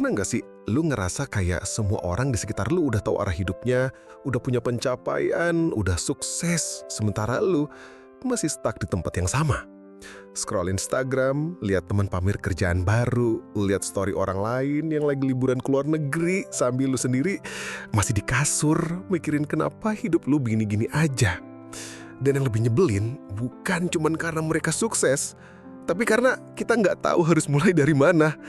Pernah nggak sih lu ngerasa kayak semua orang di sekitar lu udah tahu arah hidupnya, udah punya pencapaian, udah sukses, sementara lu masih stuck di tempat yang sama? Scroll Instagram, lihat teman pamer kerjaan baru, lihat story orang lain yang lagi liburan ke luar negeri, sambil lu sendiri masih di kasur mikirin kenapa hidup lu begini-gini aja. Dan yang lebih nyebelin, bukan cuman karena mereka sukses, tapi karena kita nggak tahu harus mulai dari mana.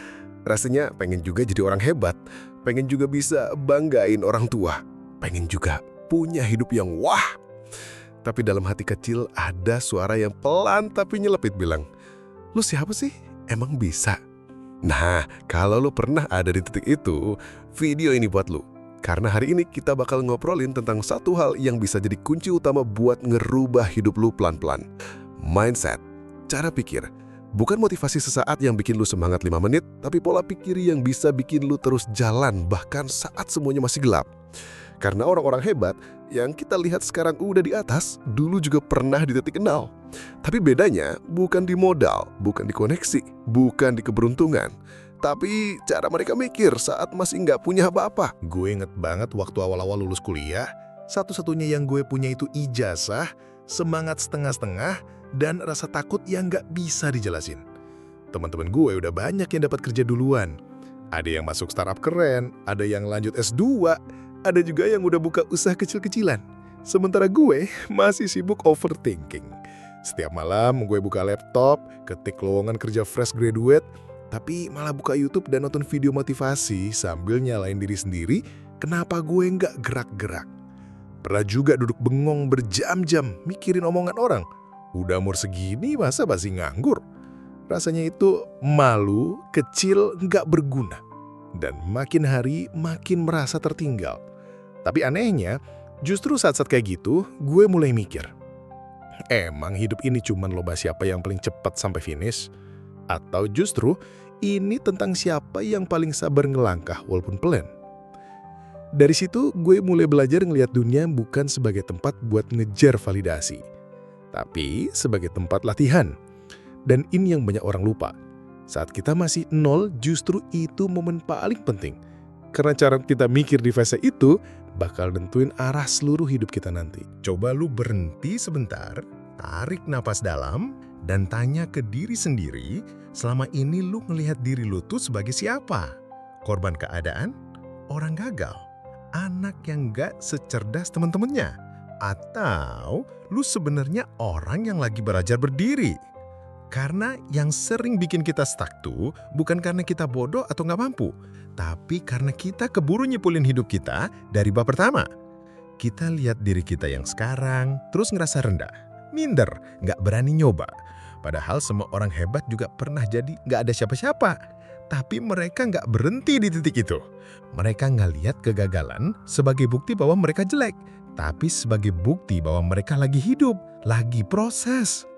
Rasanya pengen juga jadi orang hebat, pengen juga bisa banggain orang tua, pengen juga punya hidup yang wah. Tapi dalam hati kecil ada suara yang pelan tapi nyelepit bilang, "Lu siapa sih? Emang bisa?" Nah, kalau lu pernah ada di titik itu, video ini buat lu. Karena hari ini kita bakal ngobrolin tentang satu hal yang bisa jadi kunci utama buat ngerubah hidup lu pelan-pelan. Mindset, cara pikir. Bukan motivasi sesaat yang bikin lu semangat 5 menit, tapi pola pikir yang bisa bikin lu terus jalan bahkan saat semuanya masih gelap. Karena orang-orang hebat yang kita lihat sekarang udah di atas, dulu juga pernah di titik nol. Tapi bedanya bukan di modal, bukan di koneksi, bukan di keberuntungan. Tapi cara mereka mikir saat masih nggak punya apa-apa. Gue inget banget waktu awal-awal lulus kuliah, satu-satunya yang gue punya itu ijazah, semangat setengah-setengah, dan rasa takut yang nggak bisa dijelasin. Teman-teman gue udah banyak yang dapat kerja duluan. Ada yang masuk startup keren, ada yang lanjut S2, ada juga yang udah buka usaha kecil-kecilan. Sementara gue masih sibuk overthinking. Setiap malam gue buka laptop, ketik lowongan kerja fresh graduate, tapi malah buka YouTube dan nonton video motivasi sambil nyalain diri sendiri, kenapa gue nggak gerak-gerak. Pernah juga duduk bengong berjam-jam mikirin omongan orang. Udah umur segini masa masih nganggur? Rasanya itu malu, kecil, nggak berguna. Dan makin hari makin merasa tertinggal. Tapi anehnya, justru saat-saat kayak gitu, gue mulai mikir. Emang hidup ini cuman lomba siapa yang paling cepat sampai finish? Atau justru ini tentang siapa yang paling sabar ngelangkah walaupun pelan? Dari situ gue mulai belajar ngelihat dunia bukan sebagai tempat buat ngejar validasi, tapi sebagai tempat latihan. Dan ini yang banyak orang lupa. Saat kita masih nol, justru itu momen paling penting. Karena cara kita mikir di fase itu bakal nentuin arah seluruh hidup kita nanti. Coba lu berhenti sebentar, tarik napas dalam, dan tanya ke diri sendiri, selama ini lu ngelihat diri lu tuh sebagai siapa? Korban keadaan? Orang gagal? Anak yang gak secerdas teman-temannya? Atau lu sebenarnya orang yang lagi belajar berdiri? Karena yang sering bikin kita stuck tuh bukan karena kita bodoh atau nggak mampu, tapi karena kita keburu nyipulin hidup kita dari bab pertama. Kita lihat diri kita yang sekarang, terus ngerasa rendah, minder, nggak berani nyoba. Padahal semua orang hebat juga pernah jadi nggak ada siapa-siapa. Tapi mereka nggak berhenti di titik itu. Mereka nggak lihat kegagalan sebagai bukti bahwa mereka jelek, tapi sebagai bukti bahwa mereka lagi hidup, lagi proses.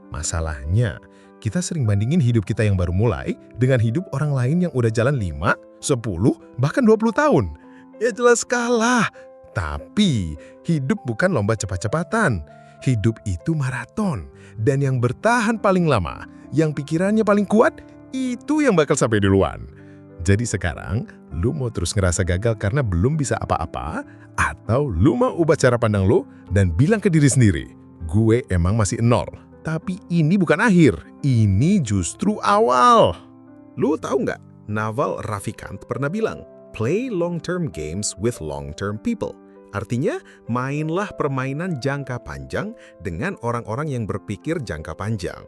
Masalahnya, kita sering bandingin hidup kita yang baru mulai dengan hidup orang lain yang udah jalan 5, 10, bahkan 20 tahun. Ya jelas kalah. Tapi, hidup bukan lomba cepat-cepatan. Hidup itu maraton. Dan yang bertahan paling lama, yang pikirannya paling kuat, itu yang bakal sampai duluan. Jadi sekarang, lu mau terus ngerasa gagal karena belum bisa apa-apa, atau lu mau ubah cara pandang lu dan bilang ke diri sendiri, gue emang masih nol. Tapi ini bukan akhir, ini justru awal. Lu tahu nggak? Naval Ravikant pernah bilang, "Play long-term games with long-term people." Artinya, mainlah permainan jangka panjang dengan orang-orang yang berpikir jangka panjang.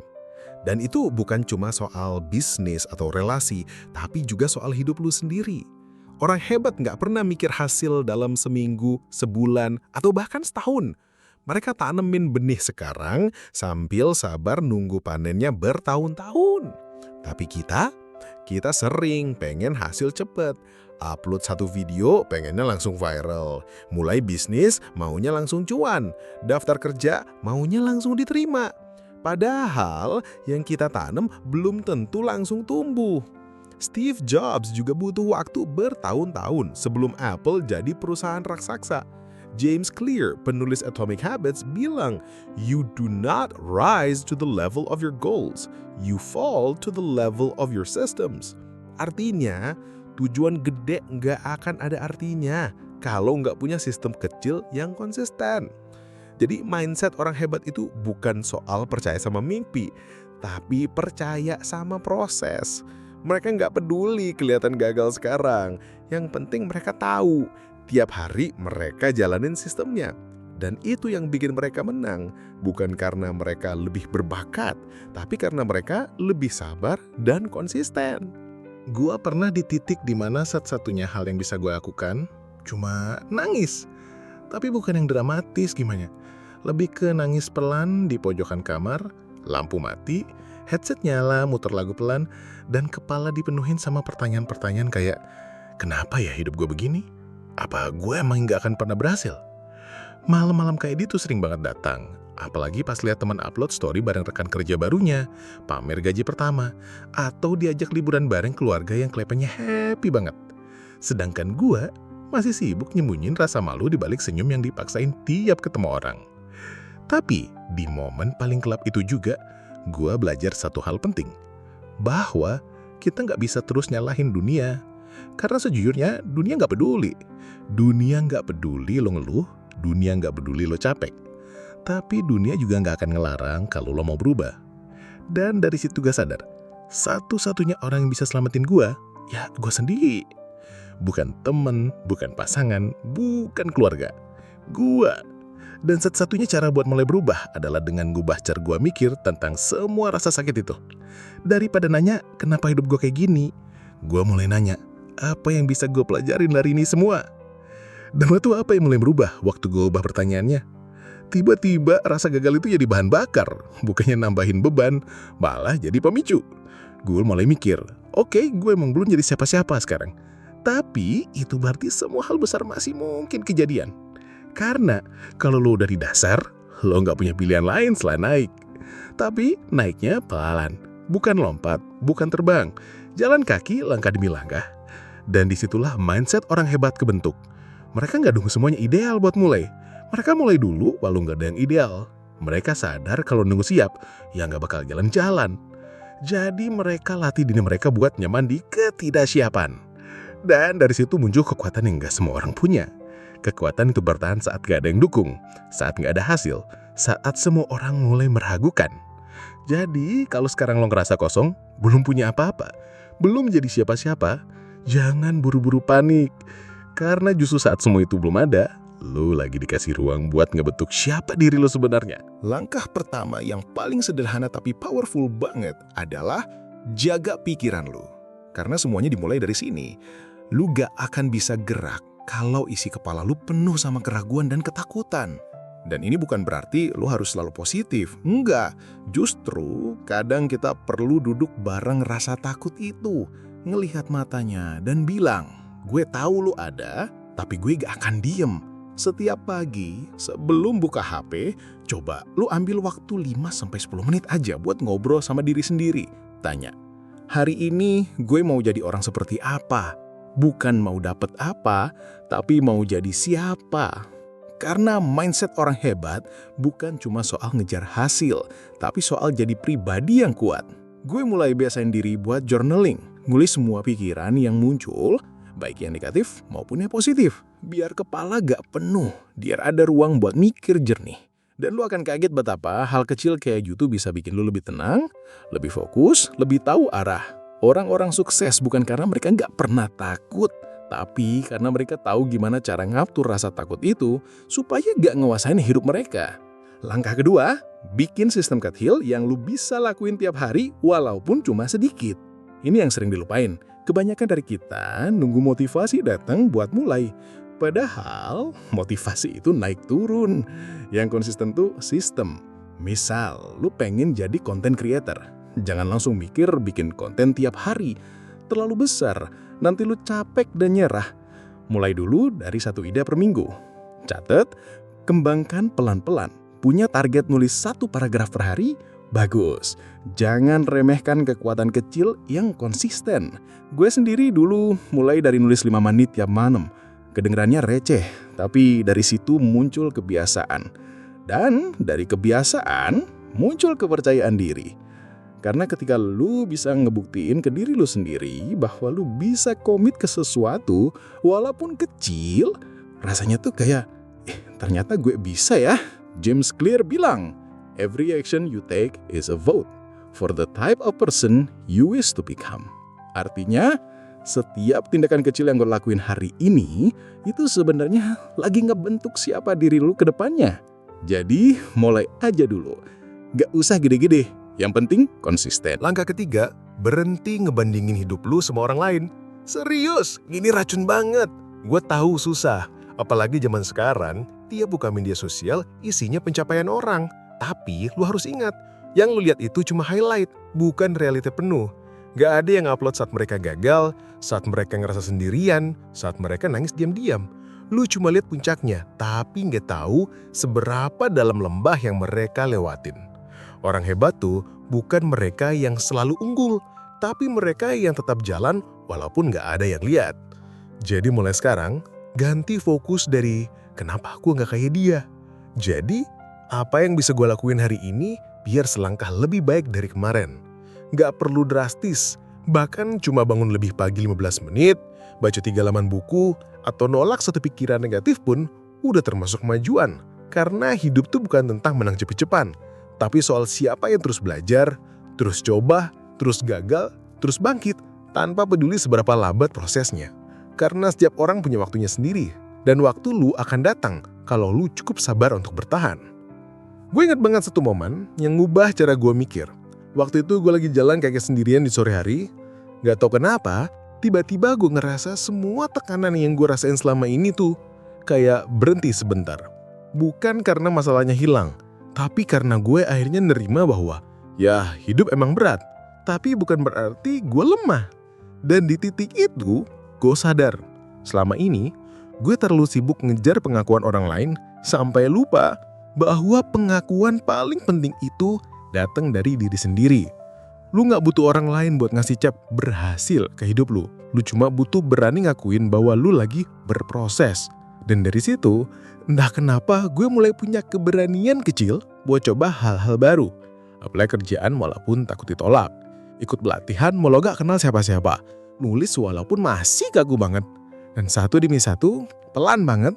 Dan itu bukan cuma soal bisnis atau relasi, tapi juga soal hidup lu sendiri. Orang hebat nggak pernah mikir hasil dalam seminggu, sebulan, atau bahkan setahun. Mereka tanemin benih sekarang sambil sabar nunggu panennya bertahun-tahun. Tapi kita sering pengen hasil cepet. Upload satu video pengennya langsung viral. Mulai bisnis maunya langsung cuan. Daftar kerja maunya langsung diterima. Padahal yang kita tanam belum tentu langsung tumbuh. Steve Jobs juga butuh waktu bertahun-tahun sebelum Apple jadi perusahaan raksasa. James Clear, penulis Atomic Habits, bilang, "You do not rise to the level of your goals. You fall to the level of your systems." Artinya, Tujuan gede nggak akan ada artinya kalau nggak punya sistem kecil yang konsisten. Jadi mindset orang hebat itu bukan soal percaya sama mimpi, tapi percaya sama proses. Mereka nggak peduli kelihatan gagal sekarang. Yang penting mereka tahu tiap hari mereka jalanin sistemnya. Dan itu yang bikin mereka menang, bukan karena mereka lebih berbakat, tapi karena mereka lebih sabar dan konsisten. Gua pernah di titik dimana satu-satunya hal yang bisa gua lakukan cuma nangis. Tapi bukan yang dramatis gimana. Lebih ke nangis pelan di pojokan kamar, lampu mati, headset nyala, muter lagu pelan, dan kepala dipenuhin sama pertanyaan-pertanyaan kayak, kenapa ya hidup gue begini? Apa gue emang nggak akan pernah berhasil? Malam-malam kayak gitu sering banget datang. Apalagi pas lihat teman upload story bareng rekan kerja barunya, pamer gaji pertama, atau diajak liburan bareng keluarga yang kelihatannya happy banget. Sedangkan gue masih sibuk nyembunyiin rasa malu di balik senyum yang dipaksain tiap ketemu orang. Tapi di momen paling gelap itu juga, gue belajar satu hal penting. Bahwa kita nggak bisa terus nyalahin dunia. Karena sejujurnya dunia nggak peduli. Dunia nggak peduli lo ngeluh, dunia nggak peduli lo capek. Tapi dunia juga nggak akan ngelarang kalau lo mau berubah. Dan dari situ gue sadar, satu-satunya orang yang bisa selamatin gue, ya gue sendiri. Bukan temen, bukan pasangan, bukan keluarga. Gue. Dan satu-satunya cara buat mulai berubah adalah dengan ngubah cara gue mikir tentang semua rasa sakit itu. Daripada nanya, kenapa hidup gue kayak gini? Gue mulai nanya, apa yang bisa gue pelajarin dari ini semua? Dan waktu apa yang mulai berubah waktu gue ubah pertanyaannya? Tiba-tiba rasa gagal itu jadi bahan bakar. Bukannya nambahin beban, malah jadi pemicu. Gue mulai mikir, oke, gue emang belum jadi siapa-siapa sekarang. Tapi itu berarti semua hal besar masih mungkin kejadian. Karena kalau lo udah di dasar, lo nggak punya pilihan lain selain naik. Tapi naiknya pelan, bukan lompat, bukan terbang. Jalan kaki langkah demi langkah. Dan disitulah mindset orang hebat kebentuk. Mereka nggak nunggu semuanya ideal buat mulai. Mereka mulai dulu walau nggak ada yang ideal. Mereka sadar kalau nunggu siap, ya nggak bakal jalan-jalan. Jadi mereka latih diri mereka buat nyaman di ketidaksiapan. Dan dari situ muncul kekuatan yang nggak semua orang punya. Kekuatan itu bertahan saat gak ada yang dukung, saat gak ada hasil, saat semua orang mulai meragukan. Jadi, kalau sekarang lo ngerasa kosong, belum punya apa-apa, belum jadi siapa-siapa, jangan buru-buru panik. Karena justru saat semua itu belum ada, lo lagi dikasih ruang buat ngebentuk siapa diri lo sebenarnya. Langkah pertama yang paling sederhana tapi powerful banget adalah jaga pikiran lo. Karena semuanya dimulai dari sini. Lu gak akan bisa gerak kalau isi kepala lu penuh sama keraguan dan ketakutan. Dan ini bukan berarti lu harus selalu positif. Enggak, justru kadang kita perlu duduk bareng rasa takut itu. Ngelihat matanya dan bilang, gue tahu lu ada, tapi gue gak akan diem. Setiap pagi sebelum buka HP, coba lu ambil waktu 5-10 menit aja buat ngobrol sama diri sendiri. Tanya, hari ini gue mau jadi orang seperti apa? Bukan mau dapet apa, tapi mau jadi siapa. Karena mindset orang hebat bukan cuma soal ngejar hasil, tapi soal jadi pribadi yang kuat. Gue mulai biasain diri buat journaling, nulis semua pikiran yang muncul, baik yang negatif maupun yang positif. Biar kepala gak penuh, biar ada ruang buat mikir jernih. Dan lu akan kaget betapa hal kecil kayak gitu bisa bikin lu lebih tenang, lebih fokus, lebih tahu arah. Orang-orang sukses bukan karena mereka nggak pernah takut, tapi karena mereka tahu gimana cara ngatur rasa takut itu supaya nggak ngewasain hidup mereka. Langkah kedua, bikin sistem cut heal yang lu bisa lakuin tiap hari walaupun cuma sedikit. Ini yang sering dilupain. Kebanyakan dari kita nunggu motivasi datang buat mulai. Padahal motivasi itu naik turun. Yang konsisten tuh sistem. Misal, lu pengen jadi content creator. Jangan langsung mikir bikin konten tiap hari. Terlalu besar, nanti lu capek dan nyerah. Mulai dulu dari 1 ide per minggu. Catat, kembangkan pelan-pelan. Punya target nulis 1 paragraf per hari? Bagus. Jangan remehkan kekuatan kecil yang konsisten. Gue sendiri dulu mulai dari nulis 5 menit tiap malam. Kedengerannya receh, tapi dari situ muncul kebiasaan. Dan dari kebiasaan muncul kepercayaan diri. Karena ketika lu bisa ngebuktiin ke diri lu sendiri bahwa lu bisa komit ke sesuatu walaupun kecil, rasanya tuh kayak, ternyata gue bisa ya. James Clear bilang, every action you take is a vote for the type of person you wish to become. Artinya, setiap tindakan kecil yang gue lakuin hari ini, itu sebenarnya lagi ngebentuk siapa diri lu ke depannya. Jadi, mulai aja dulu. Gak usah gede-gede. Yang penting konsisten. Langkah ketiga, berhenti ngebandingin hidup lu sama orang lain. Serius, ini racun banget. Gue tahu susah, apalagi zaman sekarang, tiap buka media sosial isinya pencapaian orang. Tapi lu harus ingat, yang lu lihat itu cuma highlight, bukan realita penuh. Gak ada yang upload saat mereka gagal, saat mereka ngerasa sendirian, saat mereka nangis diam-diam. Lu cuma lihat puncaknya, tapi nggak tahu seberapa dalam lembah yang mereka lewatin. Orang hebat tuh bukan mereka yang selalu unggul, tapi mereka yang tetap jalan walaupun nggak ada yang lihat. Jadi mulai sekarang, ganti fokus dari kenapa aku nggak kayak dia. Jadi, apa yang bisa gue lakuin hari ini biar selangkah lebih baik dari kemarin. Nggak perlu drastis, bahkan cuma bangun lebih pagi 15 menit, baca 3 halaman buku, atau nolak satu pikiran negatif pun udah termasuk kemajuan. Karena hidup tuh bukan tentang menang cepet-cepan, tapi soal siapa yang terus belajar, terus coba, terus gagal, terus bangkit, tanpa peduli seberapa lambat prosesnya. Karena setiap orang punya waktunya sendiri, dan waktu lu akan datang kalau lu cukup sabar untuk bertahan. Gue ingat banget satu momen yang ngubah cara gue mikir. Waktu itu gue lagi jalan kayak sendirian di sore hari, gak tau kenapa, tiba-tiba gue ngerasa semua tekanan yang gue rasain selama ini tuh kayak berhenti sebentar. Bukan karena masalahnya hilang, tapi karena gue akhirnya nerima bahwa ya hidup emang berat, tapi bukan berarti gue lemah. Dan di titik itu, gue sadar, selama ini gue terlalu sibuk ngejar pengakuan orang lain sampai lupa bahwa pengakuan paling penting itu datang dari diri sendiri. Lu gak butuh orang lain buat ngasih cap berhasil ke hidup lu. Lu cuma butuh berani ngakuin bahwa lu lagi berproses. Dan dari situ, entah kenapa gue mulai punya keberanian kecil buat coba hal-hal baru. Apply kerjaan walaupun takut ditolak. Ikut pelatihan walau gak kenal siapa-siapa. Nulis walaupun masih kaku banget. Dan satu demi satu, pelan banget,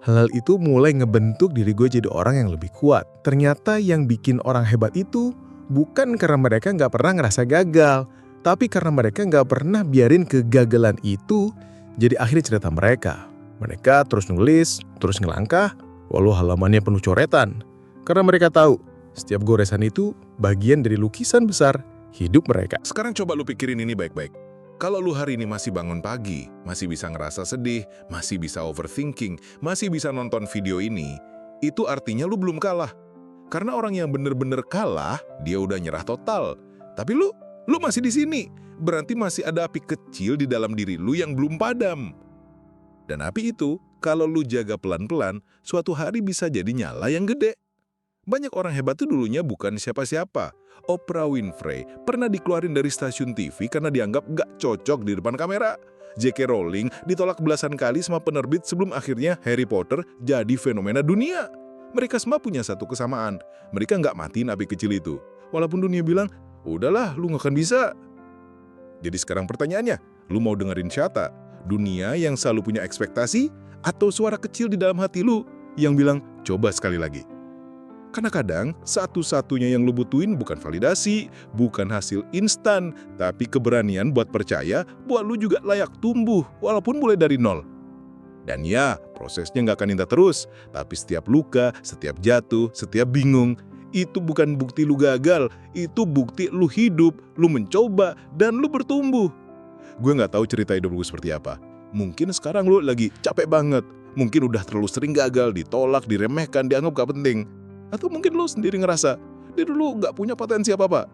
hal-hal itu mulai ngebentuk diri gue jadi orang yang lebih kuat. Ternyata yang bikin orang hebat itu bukan karena mereka gak pernah ngerasa gagal, tapi karena mereka gak pernah biarin kegagalan itu jadi akhir cerita mereka. Mereka terus nulis, terus ngelangkah, walau halamannya penuh coretan. Karena mereka tahu, setiap goresan itu bagian dari lukisan besar hidup mereka. Sekarang coba lu pikirin ini baik-baik. Kalau lu hari ini masih bangun pagi, masih bisa ngerasa sedih, masih bisa overthinking, masih bisa nonton video ini, itu artinya lu belum kalah. Karena orang yang bener-bener kalah, dia udah nyerah total. Tapi lu masih di sini. Berarti masih ada api kecil di dalam diri lu yang belum padam. Dan api itu, kalau lu jaga pelan-pelan, suatu hari bisa jadi nyala yang gede. Banyak orang hebat itu dulunya bukan siapa-siapa. Oprah Winfrey pernah dikeluarin dari stasiun TV karena dianggap gak cocok di depan kamera. J.K. Rowling ditolak belasan kali sama penerbit sebelum akhirnya Harry Potter jadi fenomena dunia. Mereka semua punya satu kesamaan. Mereka gak matiin api kecil itu. Walaupun dunia bilang, udahlah lu gak akan bisa. Jadi sekarang pertanyaannya, lu mau dengerin siapa? Dunia yang selalu punya ekspektasi atau suara kecil di dalam hati lu yang bilang, coba sekali lagi. Karena kadang satu-satunya yang lu butuhin bukan validasi, bukan hasil instan, tapi keberanian buat percaya bahwa lu juga layak tumbuh walaupun mulai dari nol. Dan ya, prosesnya nggak akan indah terus, tapi setiap luka, setiap jatuh, setiap bingung, itu bukan bukti lu gagal, itu bukti lu hidup, lu mencoba, dan lu bertumbuh. Gue nggak tahu cerita hidup lu seperti apa. Mungkin sekarang lu lagi capek banget, mungkin udah terlalu sering gagal, ditolak, diremehkan, dianggap gak penting. Atau mungkin lu sendiri ngerasa, dia dulu gak punya potensi apa-apa.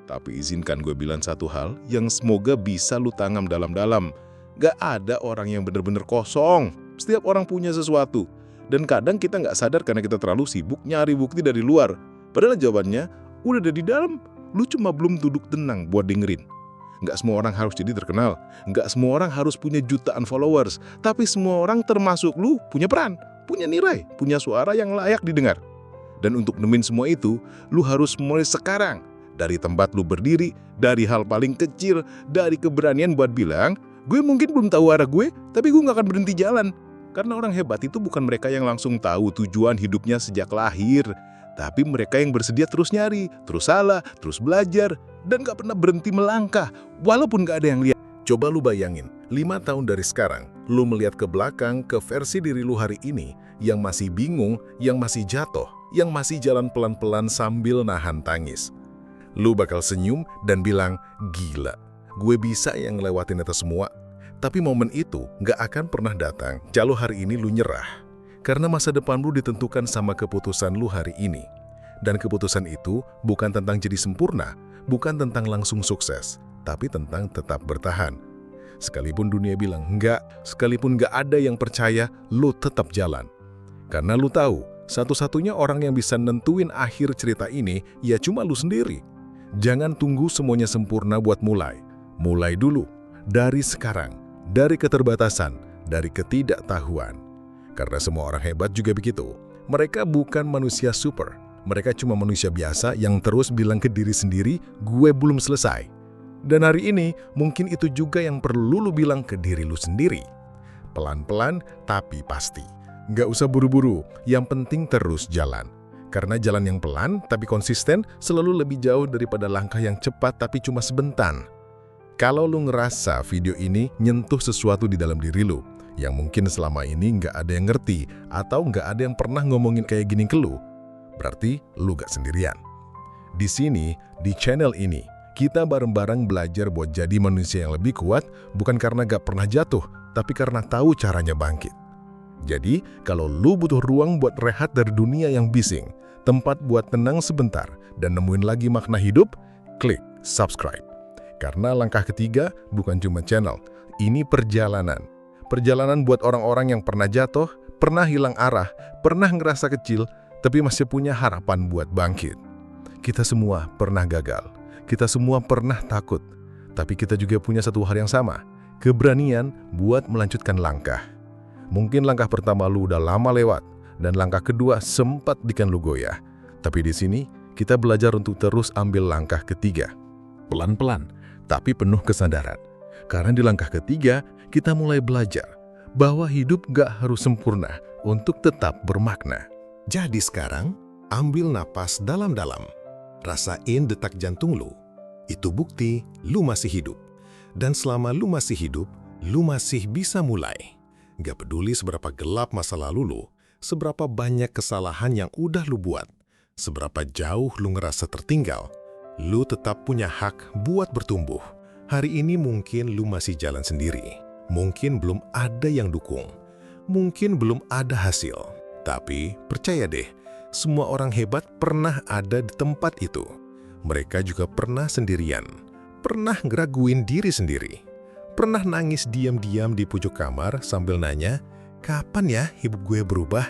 Tapi izinkan gue bilang satu hal yang semoga bisa lu tanam dalam-dalam. Gak ada orang yang bener-bener kosong. Setiap orang punya sesuatu. Dan kadang kita gak sadar karena kita terlalu sibuk nyari bukti dari luar. Padahal jawabannya udah ada di dalam. Lu cuma belum duduk tenang buat dengerin. Gak semua orang harus jadi terkenal. Gak semua orang harus punya jutaan followers. Tapi semua orang termasuk lu punya peran, punya nilai, punya suara yang layak didengar. Dan untuk nemuin semua itu, lu harus mulai sekarang. Dari tempat lu berdiri, dari hal paling kecil, dari keberanian buat bilang, gue mungkin belum tahu arah gue, tapi gue gak akan berhenti jalan. Karena orang hebat itu bukan mereka yang langsung tahu tujuan hidupnya sejak lahir, tapi mereka yang bersedia terus nyari, terus salah, terus belajar, dan gak pernah berhenti melangkah, walaupun gak ada yang lihat. Coba lu bayangin, 5 tahun dari sekarang, lu melihat ke belakang ke versi diri lu hari ini yang masih bingung, yang masih jatuh, yang masih jalan pelan-pelan sambil nahan tangis. Lu bakal senyum dan bilang, gila, gue bisa yang ngelewatin itu semua. Tapi momen itu nggak akan pernah datang kalau hari ini lu nyerah. Karena masa depan lu ditentukan sama keputusan lu hari ini. Dan keputusan itu bukan tentang jadi sempurna, bukan tentang langsung sukses, tapi tentang tetap bertahan. Sekalipun dunia bilang enggak, sekalipun nggak ada yang percaya, lu tetap jalan. Karena lu tahu, satu-satunya orang yang bisa nentuin akhir cerita ini, ya cuma lu sendiri. Jangan tunggu semuanya sempurna buat mulai. Mulai dulu, dari sekarang, dari keterbatasan, dari ketidaktahuan. Karena semua orang hebat juga begitu. Mereka bukan manusia super. Mereka cuma manusia biasa yang terus bilang ke diri sendiri, gue belum selesai. Dan hari ini, mungkin itu juga yang perlu lu bilang ke diri lu sendiri. Pelan-pelan, tapi pasti. Nggak usah buru-buru, yang penting terus jalan. Karena jalan yang pelan tapi konsisten selalu lebih jauh daripada langkah yang cepat tapi cuma sebentar. Kalau lu ngerasa video ini nyentuh sesuatu di dalam diri lu, yang mungkin selama ini nggak ada yang ngerti atau nggak ada yang pernah ngomongin kayak gini ke lu, berarti lu gak sendirian. Di sini, di channel ini, kita bareng-bareng belajar buat jadi manusia yang lebih kuat, bukan karena gak pernah jatuh, tapi karena tahu caranya bangkit. Jadi, kalau lu butuh ruang buat rehat dari dunia yang bising, tempat buat tenang sebentar, dan nemuin lagi makna hidup, klik subscribe. Karena langkah ketiga bukan cuma channel, ini perjalanan. Perjalanan buat orang-orang yang pernah jatuh, pernah hilang arah, pernah ngerasa kecil, tapi masih punya harapan buat bangkit. Kita semua pernah gagal, kita semua pernah takut, tapi kita juga punya satu hal yang sama, keberanian buat melanjutkan langkah. Mungkin langkah pertama lu udah lama lewat, dan langkah kedua sempat bikin lu goyah. Tapi di sini, kita belajar untuk terus ambil langkah ketiga. Pelan-pelan, tapi penuh kesadaran. Karena di langkah ketiga, kita mulai belajar bahwa hidup gak harus sempurna untuk tetap bermakna. Jadi sekarang, ambil napas dalam-dalam. Rasain detak jantung lu. Itu bukti lu masih hidup. Dan selama lu masih hidup, lu masih bisa mulai. Gak peduli seberapa gelap masa lalu lu, seberapa banyak kesalahan yang udah lu buat, seberapa jauh lu ngerasa tertinggal, lu tetap punya hak buat bertumbuh. Hari ini mungkin lu masih jalan sendiri. Mungkin belum ada yang dukung. Mungkin belum ada hasil. Tapi percaya deh, semua orang hebat pernah ada di tempat itu. Mereka juga pernah sendirian. Pernah ngeraguin diri sendiri. Pernah nangis diam-diam di pojok kamar sambil nanya, kapan ya hidup gue berubah?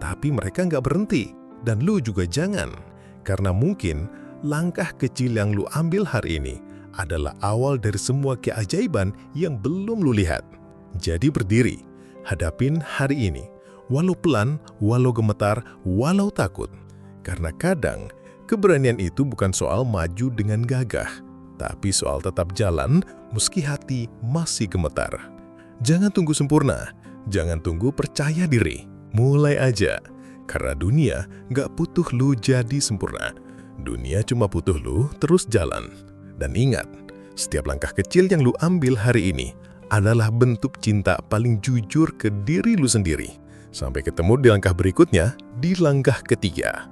Tapi mereka nggak berhenti. Dan lu juga jangan. Karena mungkin langkah kecil yang lu ambil hari ini adalah awal dari semua keajaiban yang belum lu lihat. Jadi berdiri, hadapin hari ini. Walau pelan, walau gemetar, walau takut. Karena kadang, keberanian itu bukan soal maju dengan gagah, tapi soal tetap jalan meski hati masih gemetar. Jangan tunggu sempurna, jangan tunggu percaya diri. Mulai aja, karena dunia gak butuh lu jadi sempurna. Dunia cuma butuh lu terus jalan. Dan ingat, setiap langkah kecil yang lu ambil hari ini adalah bentuk cinta paling jujur ke diri lu sendiri. Sampai ketemu di langkah berikutnya, di langkah ketiga.